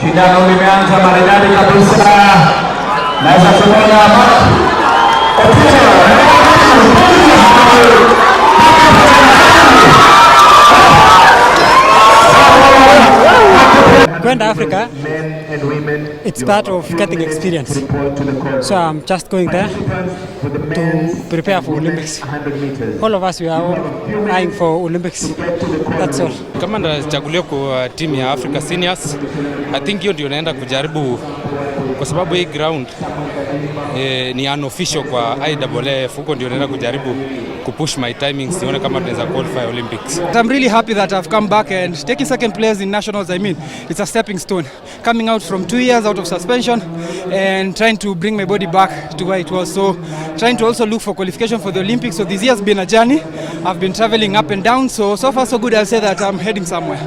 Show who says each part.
Speaker 1: Shindano limeanza maridadi kabisa. Naweza kuona
Speaker 2: Going to Africa, it's part of getting experience. So I'm just going there to prepare for Olympics. All of us, we are all eyeing for Olympics. That's all.
Speaker 3: Kama ndachaguliwa kwa timu ya Africa Seniors, I think hiyo ndio naenda kujaribu kwa sababu hii ground ni unofficial kwa IAAF, huko ndio naenda kujaribu kupush my timings nione kama tunaweza qualify Olympics.
Speaker 4: I'm really happy that I've come back and taking second place in nationals. I mean, it's a stepping stone. Coming out from 2 years out of suspension and trying to bring my body back to where it was. So trying to also look for qualification for the Olympics. So this year has been a journey. I've been traveling up and down. So far so good. I'll say that I'm heading somewhere.